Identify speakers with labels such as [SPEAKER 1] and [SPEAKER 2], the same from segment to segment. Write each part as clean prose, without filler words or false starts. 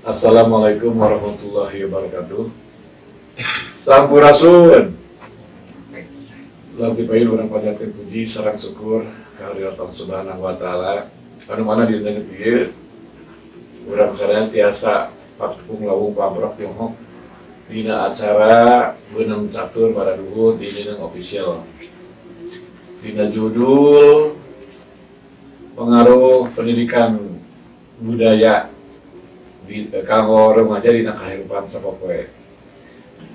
[SPEAKER 1] Assalamualaikum warahmatullahi wabarakatuh. Sampurasun. Lanti payu urang panjatkeun puji sareng syukur ka Allah Subhanahu wa taala. Anu mana dina ieu urang sadaya tiasa pakung lawung pamrok Tiongkok dina acara beunang catur pada duhur di Nineng Official. Dina judul pengaruh pendidikan budaya di kanggo remaja dina kahirupan sapopoe.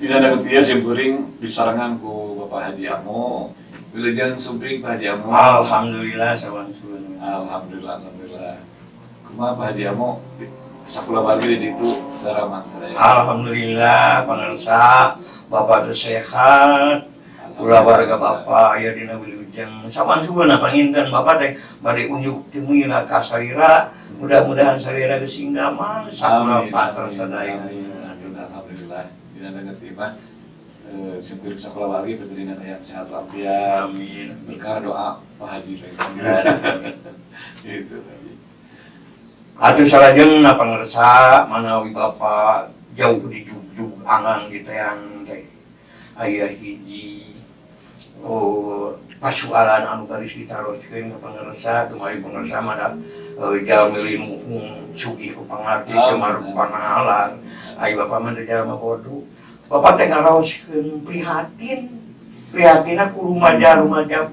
[SPEAKER 1] Dina daget ieu simkuring disarangan ku Bapak Haji Amo, wilujeng sumping Pak Haji Amo.
[SPEAKER 2] Alhamdulillah sawan suun.
[SPEAKER 1] Alhamdulillah. Kumaha Pak Haji Amo sakula bagi di itu daraman sadaya.
[SPEAKER 2] Alhamdulillah pangarsa Bapak teh sehat. Kula warga Bapak aya dina wilujeng sawan suun panginten Bapak teh bade unjuk timuna ka salira. Mudah-mudahan salira geus damang sakula pater sadaya.
[SPEAKER 1] Alhamdulillah. Dina daget ieu mah simkuring sakula wargi peuterina hayang sehat walafiat.
[SPEAKER 2] Amin.
[SPEAKER 1] Berkah doa Pak Haji teh. Gitu tadi.
[SPEAKER 2] Atuh salajeng pangarsa manawi Bapak jauh di jugjug angang di teang teh aya hiji pasualan anu garis ditaroskeun ka pangarsa kumaha pangarsa mah jalmi muhung sugih ku pangarti kemarup panahalan ai Bapak mah teh jalma bodoh. Bapak teh ngaraoskeun prihatina ku rumaja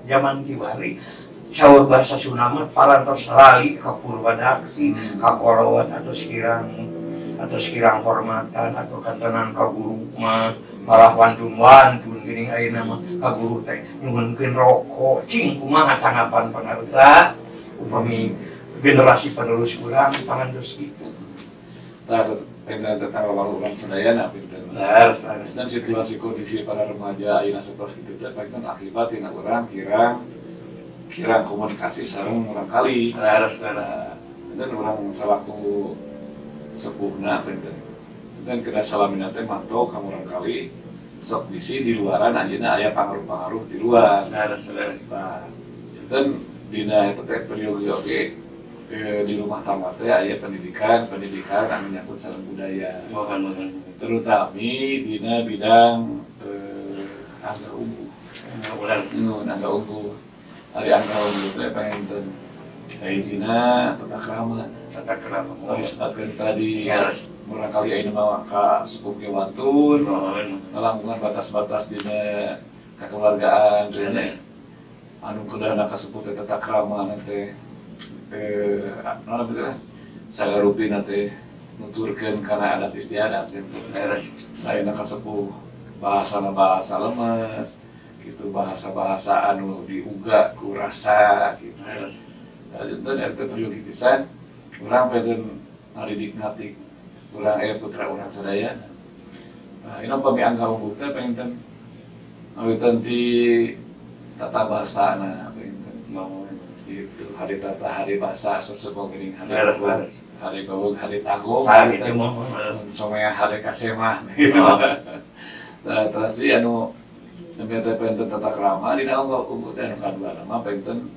[SPEAKER 2] zaman kiwari saur bahasa Sunda mah parantos lali ka purbadakti ka kolot atau sekirang hormatan atau kantenan ka guru mah malah wantun geuning ayeuna mah ka guru teh nyuhunkeun rokok cing kumaha tanggapan pangarsa upami generasi penerus urang pangantos kitu.
[SPEAKER 1] Tah tentang orang sadaya na pinten. Dan situasi kondisi para remaja ayeuna satos kitu teh paling akibat tina urang kirang komunikasi sareng urang kali. Dan urang salaku sepuhna pinten. Dan kena salamina teh mantok ka urang kali sok bisi di luaran anjeunna aya pangaruh-pangaruh di luar. Dan dina eta teh periode oge di rumah tangga teh aya pendidikan anu nyangkut sareng budaya. Terutama dina bidang angga unggul. Angga unggul. Ari angga unggul teh panginten hijina tata krama. Ari sebutkeun tadi barangkali ayeuna mah ka sepuh ge wantun, ngalangkungan batas-batas dina kakeluargaan teh anu keudahna ka sepuh teh tata krama teh sagarupina teh nuturkeun kana adat istiadat gitu. Saena kasepuh bahasana bahasa lemes gitu, bahasa anu diuga ku rasa gitu. Janten eta periode pisan urang peuteun ngaridik ngatik urang aya putra urang sadaya. Nah, ina pami angga unggul teh penginten ngawitan ti tata bahasana penginten. Gitu, hari tata, hari bahasa, sepong geuning hari bawug, hari tanggung, somea hari kasemah. Terus di anu nembe teh penten tata krama dina unggul teh anu kadua nama penten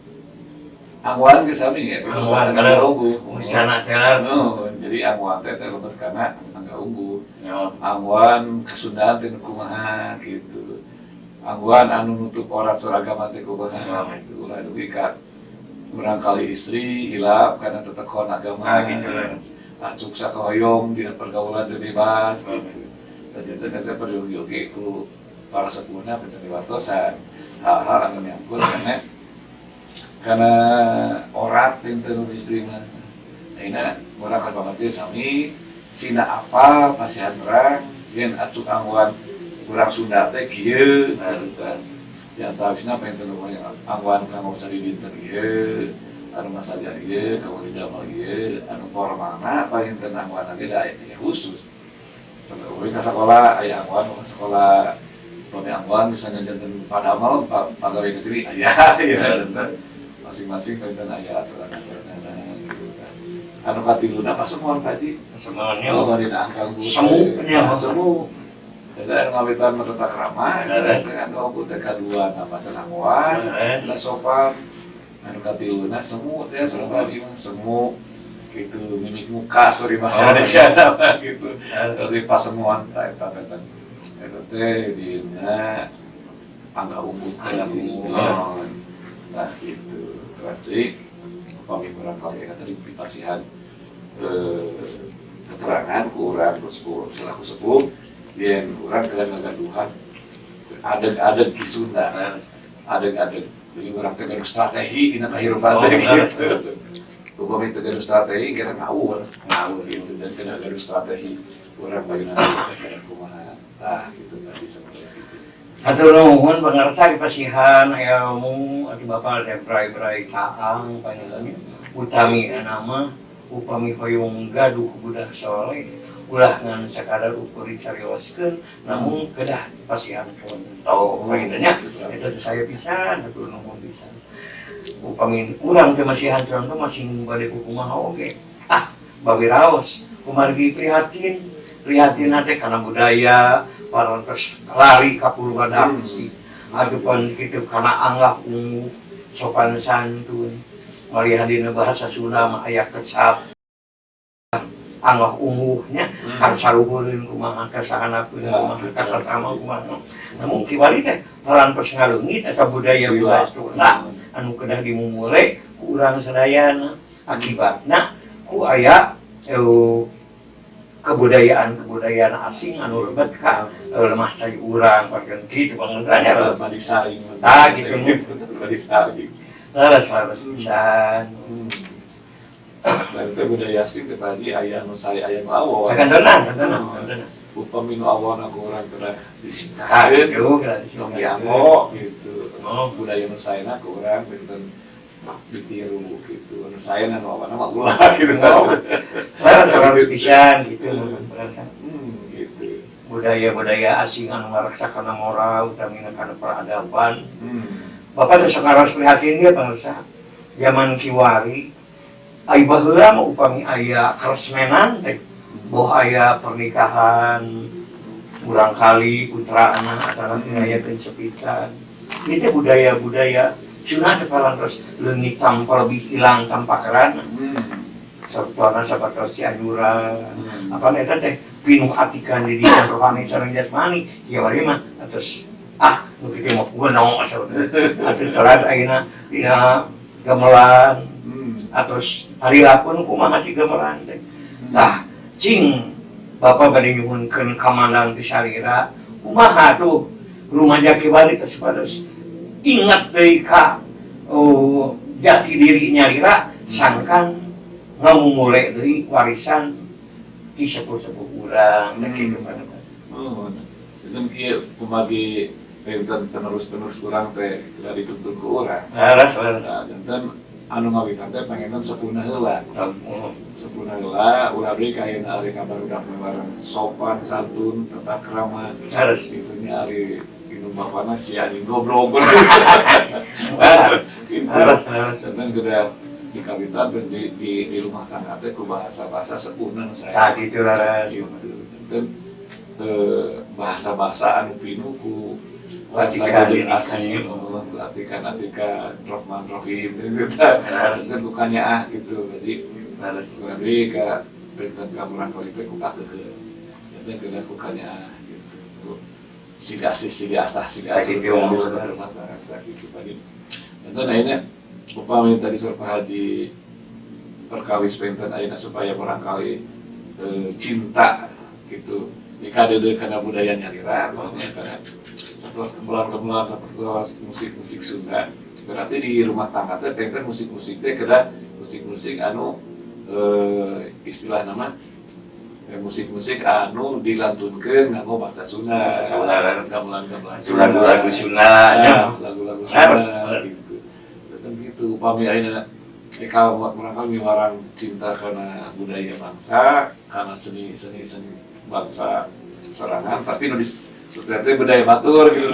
[SPEAKER 1] angguan ge sami ya. Angguan kana unggul. Musana teh jadi angguan teh lebet kana angga unggul. Angguan Kasundaan teh kumaha gitu. Angguan anu nutup orat suragama teh kumaha gitu. Ulah dugi ka barangkali istri hilap karena tetekon agama gitu. Acuk sakahoyong dina pergaulan teu bebas gitu. Terjadi teh periode oge ku para sepuhna peuteun diwatosan hal-hal anu nyangkut karena orat pinten istri mah. Ayeuna urang kabanget sami sina apa pasihan terang yen acuk angguan urang Sunda teh kieu gitu. Ya tabisna pengen angguan kanggo sari dinten ieu anu masa ieu kamu di dalam ieu anu formalna paling tentang angguan beda ya khusus sampai euy ka sekolah aya angguan ke sekolah pami angguan misalnya janten padamal pegawai negeri aya ya masing-masing kan aya aturan-aturanna gitu kan anu katiluna pasukan tadi
[SPEAKER 2] semuanya
[SPEAKER 1] kalau dari angkang
[SPEAKER 2] semuanya
[SPEAKER 1] semu dan ngawitan mah tata krama kan aku kedua nama tenangwan dan sopan anu katiluna semu teh sareng mah semu gitu mimik muka sorry bahasa Indonesia gitu dari pasemuan ta eta teh dina angga umum nah gitu terus deui upami barangkali katerima pasihan keterangan ku urang selaku sepuh yen urang keur ngagaduhan adeg-adeg di Sunda adeg-adeg jadi urang teh gaduh strategi dina kahirupan teh gitu upami teu gaduh strategi kita ngawur gitu dan kena gaduh strategi urang bageuna kumaha tah gitu tadi sampai situ.
[SPEAKER 2] Hatur nuhun pangarsa dipasihan ayamu ati Bapak ada brai-brai caang panjenengan utami nama upami hoyong gaduh budak soleh ulah ngan sakadar ukur dicarioskeun namun kedah dipasihan contoh bagitanya itu saya pisan hatur nuhun pisan upami urang teh masihan contoh masih bade kumaha oge bawi raos kumargi prihatin teh kana budaya parantos lari ka purwadak sih ataupun kitu kana anggap ungu sopan santun malihan dina bahasa Sunda mah aya kecap anggap unguhnya kan saluhureun kumaha kasahanapeun kumaha kasatama kumaha namun kiwari teh parantos ngaleungit eta budaya Sunda anu kedah dimumule ku urang sadayana akibatna ku aya kebudayaan asing anu lebet ka lemah cai urang pakeun kitu pangranya
[SPEAKER 1] bari saring
[SPEAKER 2] tah gitu
[SPEAKER 1] bari saring
[SPEAKER 2] laras pisan
[SPEAKER 1] dan teh budaya asing teh tadi aya anu saya aya nu awon
[SPEAKER 2] kantenan
[SPEAKER 1] upami nu awon aku urang kena disingkaheun
[SPEAKER 2] gitu kira
[SPEAKER 1] dianggo gitu budaya nu saena ku urang pinten ditiru gitu anu saena nu awon mah ulah gitu
[SPEAKER 2] laras pisan gitu
[SPEAKER 1] gitu
[SPEAKER 2] budaya asing anu ngaraksakan moral utamina kana peradaban Bapak teh sakarang prihatin dia pangarsa zaman kiwari ai baheula mah upami aya karesmenan teh boh aya pernikahan urang kali putraana atawa aya kencepitan ieu teh budaya-budaya Cina teh parantos leungit tanpa lebih hilang tanpa kerana contohna sabatos cianjuran apa eta teh pinuh atikan di dina rohani sareng jasmani ya bari mah atos nu kitu mah gunong asa atuh telat ayeuna dina gamelan atos hari lapun kumaha si gamelan teh tah cing Bapak bade nyuhunkeun kamandang ti salira kumaha tuh rumaja kiwari teh supados ingat deui ka jati diri nyalira sangkan ngamumule deui warisan ti sepuh-sepuh urang teh kitu pada.
[SPEAKER 1] Itu kieu kumagi pinten penerus urang teh dari dituntun ku urang.
[SPEAKER 2] Laras.
[SPEAKER 1] Janten anu ngawitan teh pangenan sepuhna heula. Sepuhna heula ulah deui ka ayeuna ari kabarudak bareng sopan santun tata krama.
[SPEAKER 2] Laras
[SPEAKER 1] Itu nya ari bapana si anjing goblok.
[SPEAKER 2] Laras.
[SPEAKER 1] Dan sudah di kawitan dan di rumah tangga teh ku bahasa-bahasa sepuhna nu saya.
[SPEAKER 2] Saat itu laras.
[SPEAKER 1] Dan bahasa-bahasa anu pinuh ku
[SPEAKER 2] latikan
[SPEAKER 1] asing, latikan Rahman Rahim gitu kan. Dan bukannya gitu. Jadi ke benten kamuran kali teh ku kakeun. Dan kena bukannya gitu. Siga asah gitu tadi. Dan akhirnya upami tadi surpa haji perkawis penten ayeuna supaya barangkali cinta gitu dikadeudeun kana budaya nyalira karena sapertos gemelan-gemelan sapertos musik-musik Sunda berarti di rumah tangga teh penten musik-musik teh kedah musik-musik anu istilah nama musik-musik anu dilantunkeun nganggo bahasa Sunda gamelan-gamelan
[SPEAKER 2] lagu-lagu Sunda
[SPEAKER 1] lagu-lagu Sunda gitu dan gitu upami ayeuna kalau barangkali orang cinta karena budaya bangsa, karena seni bangsa sorangan, tapi nu setelahnya budaya batur gitu,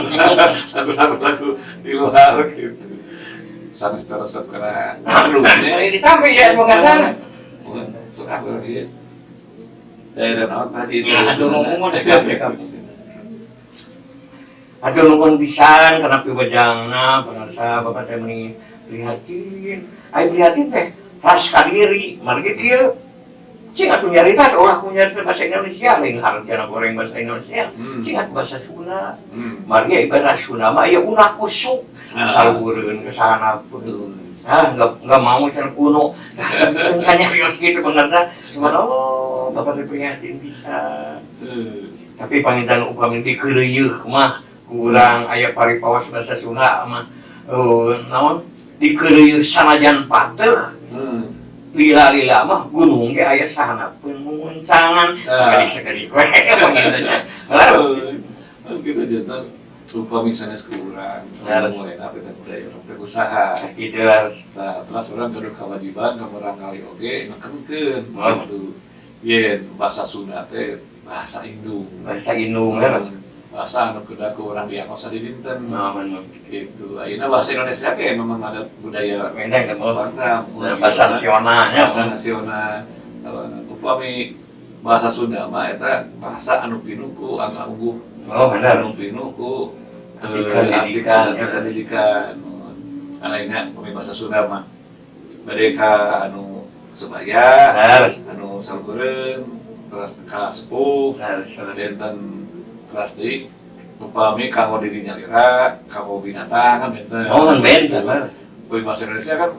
[SPEAKER 1] lagu-lagu di luar gitu. Sanes teresep karena maklumnya.
[SPEAKER 2] Ini tapi ya mengasana.
[SPEAKER 1] Suka berarti. Dan orang tadi itu.
[SPEAKER 2] Aduh ngomong Aduh nunggu pisan karena piwajangna pangarsa bapak teh meni prihatin. Ai prihatin teh ras kadiri, margi kieu. Cing atuh nyarita ulah ku nyarita bahasa Indonesia lain hareuteuna goreng bahasa Indonesia. Cing atuh bahasa Sunda. Margi ibarat Sunda mah aya ulah kusuk. Asal beureun ke sana pun. Enggak mau cara kuno. Kan nyarios gitu pangarsa. Subhanallah, bapak teh prihatin pisan. Tapi panginten upami dikeureuyeuk mah kurang aya paripawas bahasa Sunda mah naon dikeureuyeuk sanajan pateuh lila-lila mah gunung ge aya sahanapeun muncangan sekali-sekali we pangintennya
[SPEAKER 1] gitu aja upami sanes kurang mulai apa teh budaya orang teh usaha
[SPEAKER 2] kitu harus
[SPEAKER 1] terus orang kudu kewajiban ka urang kali oge nekenkeun gitu yen bahasa Sunda teh bahasa Indung bahasa anu kuda ku urang diagnosa di dinten gitu ayeuna bahasa Indonesia ge memang ada budaya
[SPEAKER 2] mendeng kan
[SPEAKER 1] bahasa
[SPEAKER 2] nasionalnya
[SPEAKER 1] bahasa nasional upami bahasa Sunda mah eta bahasa anu pinuku angga unggul
[SPEAKER 2] benar
[SPEAKER 1] anu pinuku
[SPEAKER 2] pendidikan
[SPEAKER 1] lainnya upami bahasa Sunda mah mereka anu sebaya anu salgureun terus ka sepuh benten kelas di upami kanggo diri nyalira kanggo binatang kan benten Bagi bahasa Indonesia kan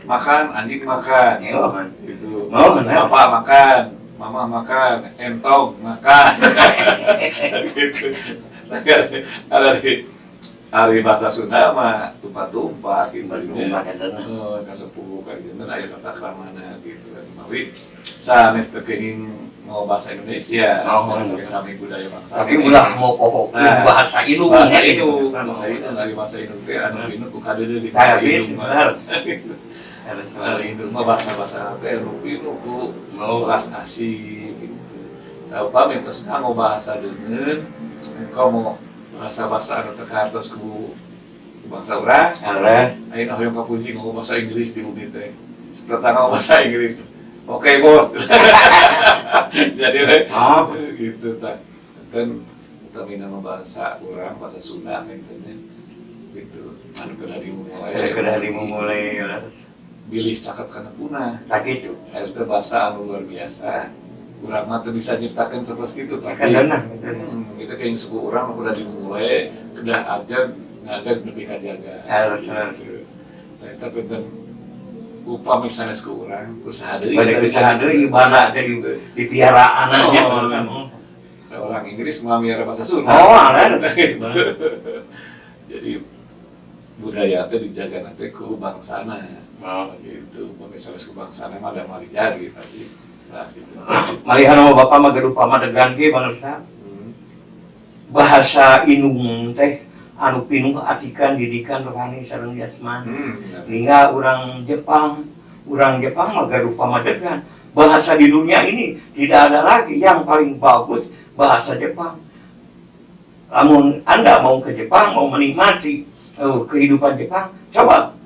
[SPEAKER 1] makan, anjing makan gitu bapak makan, mama makan, entong makan gitu ada di hari bahasa Sunda mah tumpah-tumpah gitu kan sepuh kayak gitu dan aya tata kramana gitu tapi sanes teu kenging mau bahasa Indonesia pakai sami budaya bangsa
[SPEAKER 2] tapi ulah mau pokok bahasa Indung
[SPEAKER 1] dari bahasa Indung teh anu Indung ku kadeudeuh di
[SPEAKER 2] Indung
[SPEAKER 1] Indung mah bahasa teh rupi ku ras asih gitu tah upami tos nganggo bahasa deungeun engkau mau bahasa anu teu kartos ku bangsa urang ayeuna hoyong ka Punji ngomong bahasa Inggris di bumi teh seperti ngomong bahasa Inggris oke bos jadi gitu tak kan kami nama bahasa orang bahasa Sunda intinya gitu anu kada dimulai bilih cakap kana punah
[SPEAKER 2] tak gitu
[SPEAKER 1] eta bahasa anu luar biasa urang mah teu bisa nyiptakeun seperti itu tapi kita kayak suku urang kuda dimulai kedah aja ngadeg nepi ka jaga eta penting upami sanes ku urang usaha deui
[SPEAKER 2] ibadah teh dipiaraan aja
[SPEAKER 1] orang Inggris mau miara bahasa Sunda jadi budaya teh dijaga nanti ku bangsana gitu upami sanes ku bangsana mah ada mali jari tapi nah gitu
[SPEAKER 2] malihan sama bapak mah gaduh pamadegan ge bangsa bahasa Indung teh anu pinuh atikan didikan rohani sareng jasmani ningga urang Jepang mah gaduh pamadegan bahasa di dunia ini tidak ada lagi yang paling bagus bahasa Jepang. Namun Anda mau ke Jepang mau menikmati kehidupan Jepang coba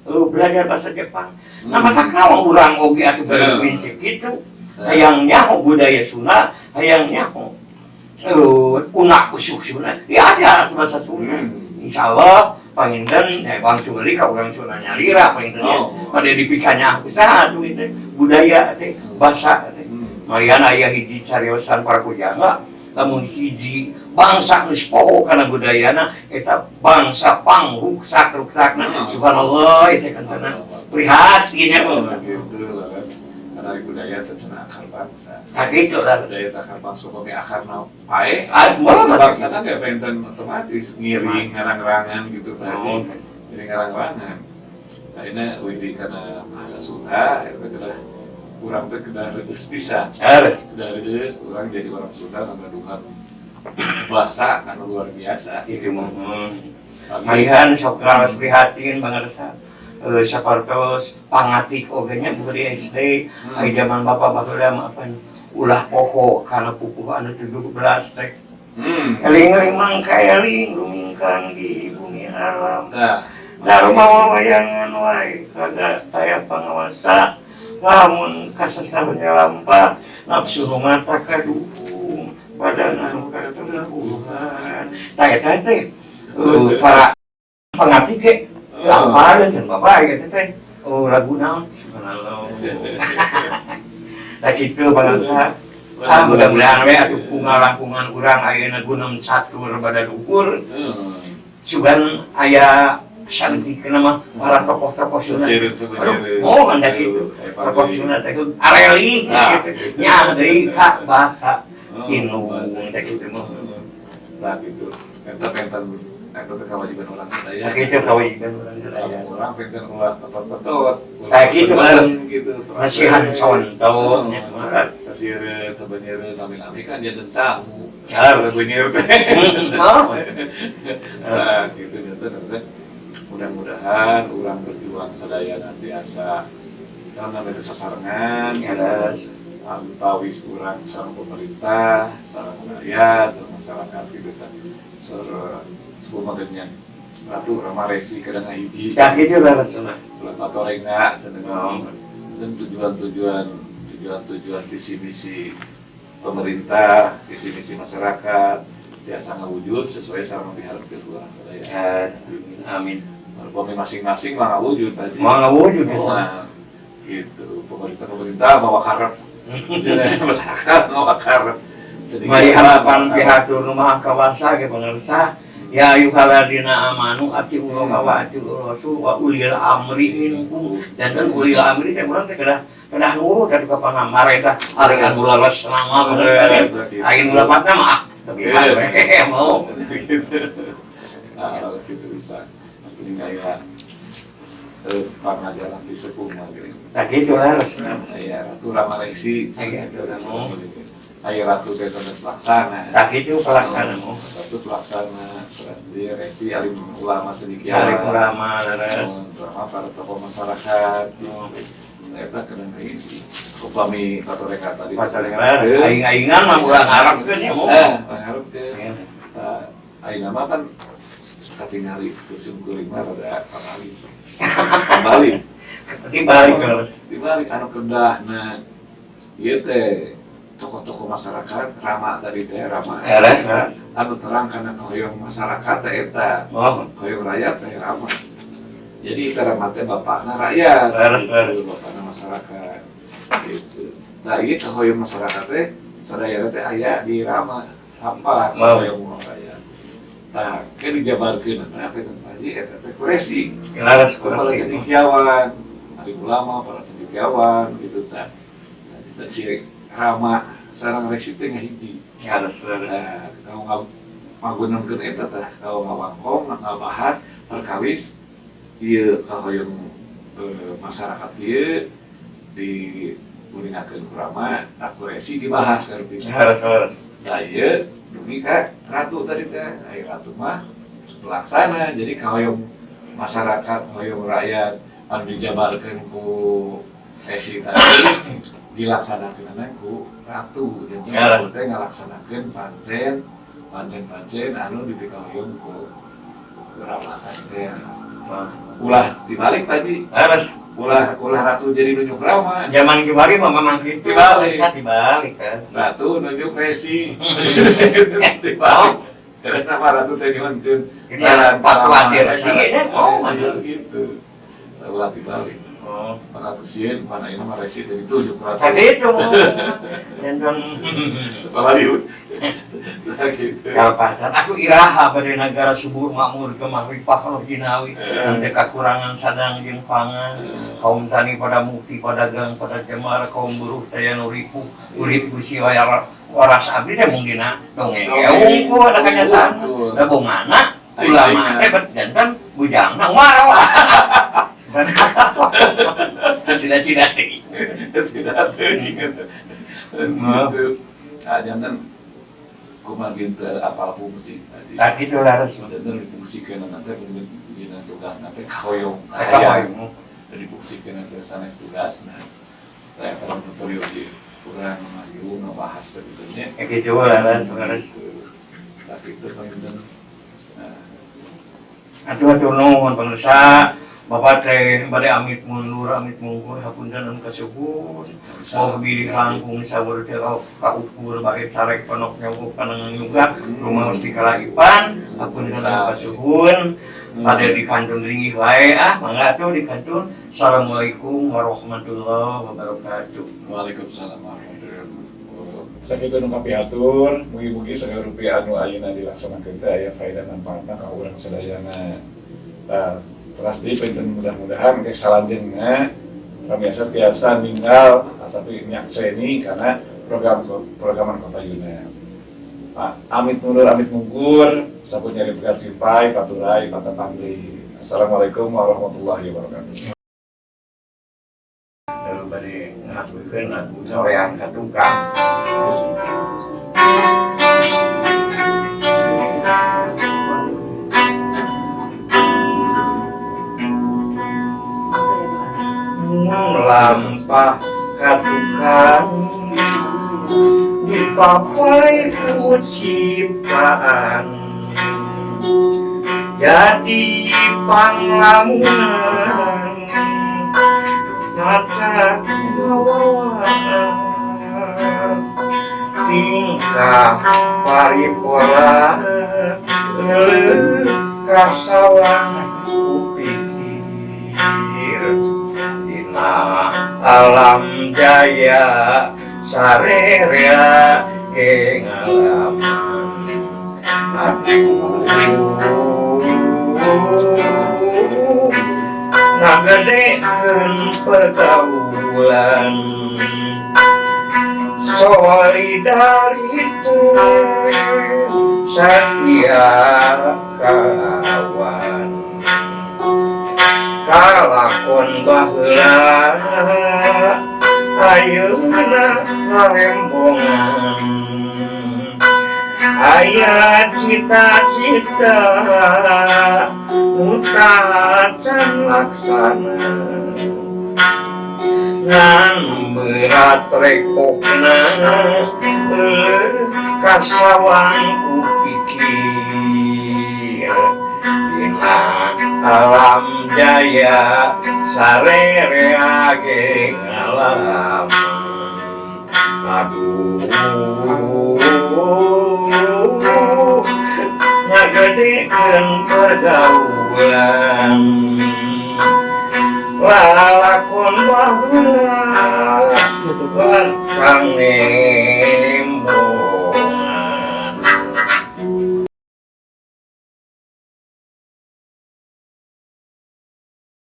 [SPEAKER 2] belajar bahasa Jepang nama tak naon urang oge atuh berprinsip gitu hayang nyaho budaya Sunda hayang nyaho unak usuk Sunda ya ada bahasa Sunda insyaallah panginten Bang Suli ka urang Sunda nyalira panginten pada dipikanya usaha tuh itu budaya teh bahasa teh mariana aya hiji cariosan para pujangga lamun hiji bangsa geus poho kana budayana eta bangsa pangruksak-ruksakna subhanallah eta kantana prihatin nya
[SPEAKER 1] dari budaya tercena akar bangsa.
[SPEAKER 2] Gitu lah.
[SPEAKER 1] Budaya akar bangsa kami akarna pae.
[SPEAKER 2] Bangsa
[SPEAKER 1] kan kayak benten otomatis ngiring ngarang-rangan gitu tadi. Jadi ngarang-rangan. Nah ini widi karena bahasa Sunda itu adalah kurang teh kedah reus pisan. Kedah reus urang jadi orang Sunda ngagaduhan bahasa anu luar biasa.
[SPEAKER 2] Itu mah. Malihan sok raos prihatin bangarsa. sapertos pangatik oge nya beureum SD ai zaman bapak baheula mah apa ulah poho kana pupuh anu 17 teh eling-eling mangka eling lumingkang di bumi alam Dharma wayangan wae kagak aya pangawasa lamun kasasaranya lampah nafsu mata kaduhung badan anu katuruhan tah teh para pangati ke lampah dan bapak gitu teh lagu naon subhanallah tak kitu bangsa mudah-mudahan we atuh pungalangkungan urang ayeuna gunem satu bada dukur sugan aya santikeun mah para tokoh-tokoh Sunda. Oh, manda kitu. Tokoh Sunda teh areli gitu. Nya deui ka bahasa Inung teh kitu mah.
[SPEAKER 1] Nah gitu. Eta teh kewajiban urang sadaya.
[SPEAKER 2] Kitu kewajiban urang sadaya.
[SPEAKER 1] Urang penten ulah tetot-tetot.
[SPEAKER 2] Tah kitu gitu. Nasihan contoh nya mah.
[SPEAKER 1] Sasiereun sabeuneureun lami-lami kan dia dencamu.
[SPEAKER 2] Harus
[SPEAKER 1] beuneur teh. Nah, gitu teh. Mudah-mudahan orang berjuang sadaya nantiasa karena mereka sasarangan ada antawis orang sareng pemerintah, sareng rakyat, sareng masyarakat gitu kan. Sebuah magennya ratu ramah resi kadang hiji.
[SPEAKER 2] Ya gitu lah rasanya.
[SPEAKER 1] Bulan patorenga cenderung dan tujuan visi misi pemerintah, visi misi masyarakat biasa ngawujud sesuai sama diharapkan orang sadaya.
[SPEAKER 2] Amin.
[SPEAKER 1] Walaupun masing-masing mah ngawujud tadi.
[SPEAKER 2] Mah ngawujud
[SPEAKER 1] nah, gitu. Pemerintah bawa karep. Jadi masyarakat bawa karep.
[SPEAKER 2] Mari harapan pihatur rumah kawasa ge pangarsa. Ya ayyuhalladzina amanu atiullaha wa atiur rasul wa ulil amri minkum. Dan ulil amri teh urang teh kedah nurut atuh ka pangamare tah ari anu laras selama bener. Aing mulapatna mah tapi mau.
[SPEAKER 1] Nah, gitu bisa. Ini kayak pengajaran di sepuh gitu.
[SPEAKER 2] Tak gitu lah rasanya.
[SPEAKER 1] Ya, Ratu Ramalesi. Ayo Ratu Beton pelaksana.
[SPEAKER 2] Tak gitu pelaksana mu.
[SPEAKER 1] Ratu pelaksana. Dia resi alim ulama cendekia.
[SPEAKER 2] Alim ulama laras.
[SPEAKER 1] Ulama para tokoh masyarakat. Eta kena ini. Upami patoreka tadi.
[SPEAKER 2] Patoreka. Aing-aingan mah urang harapkeun ya mu.
[SPEAKER 1] Harapkeun. Aing mah kan katingali kusum kuring mah rada pambalik dibalik anu kedahna ieu teh tokoh-tokoh masyarakat rama tadi teh rama anu terang kana kahoyong masyarakat teh eta kahoyong rakyat teh rama jadi rama teh bapakna rakyat bapakna masyarakat gitu nah ieu kahoyong masyarakat teh sadaya teh aya di rama apa kahoyong rakyat. Nah, kan dijabarkeun apa itu Haji eta teh kuresi.
[SPEAKER 2] Laras
[SPEAKER 1] para cendekiawan, alim ulama, para cendekiawan gitu tah. Nah, si Rama sareng resi teh ngahiji.
[SPEAKER 2] Laras.
[SPEAKER 1] Nah, kalau ngagunengkeun eta tah, kalau ngawangkong ngabahas perkawis ieu kahoyong masyarakat ieu diuningakeun ku Rama, tak kuresi dibahas karepina.
[SPEAKER 2] Laras.
[SPEAKER 1] Nah iya, demi kan ratu tadi teh, ayo ratu mah pelaksana, jadi kahoyong masyarakat, kahoyong rakyat, anu dijabarkeun ku esi tadi dilaksanakeun ku ratu, jadi ratu teh ngalaksanakeun pancen anu dipikahoyong ku ramakan teh. Ulah dibalik Paji.
[SPEAKER 2] Harus
[SPEAKER 1] ulah ratu jadi nunjuk rama.
[SPEAKER 2] Zaman kemarin mah memang gitu. Dibalik kan.
[SPEAKER 1] Ratu nunjuk resi. Dibalik. Karena nama ratu teh nyuhunkeun
[SPEAKER 2] saran fatwa resi
[SPEAKER 1] gitu. Ulah dibalik. Maka presiden mana ini mah resi teh ditunjuk ratu.
[SPEAKER 2] Tadi itu mau. Dan
[SPEAKER 1] Balik. Gitu.
[SPEAKER 2] Kalau pasal aku iraha pada negara subur makmur kemarifah originawi nanti kekurangan sadang jeung pangan kaum tani pada mukti pada gang pada cemara kaum buruh taya nuripu urip usi waras abdi teh mung dina dongeng ku ada kenyataan da bongana ulama teh jantan bujangna waro cina-cina teh gitu. Jantan
[SPEAKER 1] kumaha teu apal fungsi tadi.
[SPEAKER 2] Tak gitu laras.
[SPEAKER 1] Dan difungsikeun nanti kemudian dina tugas nanti kahoyong
[SPEAKER 2] Kahoyong.
[SPEAKER 1] difungsikeun nanti sanes tugas nah saya kalau periode kurang mayu ngebahas gitu nya
[SPEAKER 2] Gitu laras.
[SPEAKER 1] tapi itu pengen
[SPEAKER 2] Atuh nuhun pangresa. Bapak teh bade amit mundur hapunten anu kasuhun. Mau biri langkung saur teh kaukur bari sarek panok nyogok panangan juga rumah mesti kalaipan hapunten anu kasuhun. Ada di kantun ringih wae mangga tuh di kantun. Assalamualaikum warahmatullahi wabarakatuh.
[SPEAKER 1] Waalaikumsalam warahmatullahi wabarakatuh. Sakitu nu kapiatur, mugi-mugi sagala rupiah anu ayeuna dilaksanakeun teh aya faedah manfaatna ka urang sadayana. Terus di pinten mudah-mudahan ke salanjengna kami biasa ninggal tapi nyakseni karena programan Kota Yuna. Pak amit mundur amit mungkur sabun nyari begat simpai paturai patapangli. Assalamualaikum warahmatullahi wabarakatuh.
[SPEAKER 2] Lalu bade ngaturkeun lagu soreang ka tukang. Lampah katukang dipapai ku ciptaan jadi panglamunan mata bawaan tingkah paripura kasawan kupikir alam jaya sarerea ngalaman aduh ngagedekeun pergaulan solidaritas setia kawan kalakon baheula ayeuna ngarembongan aya cita-cita mutacan laksana ngan berat rekokna kasawan kupikir dina alam jaya sarerea ge ngalam aduh ngagedekeun pergaulan lalakon baheula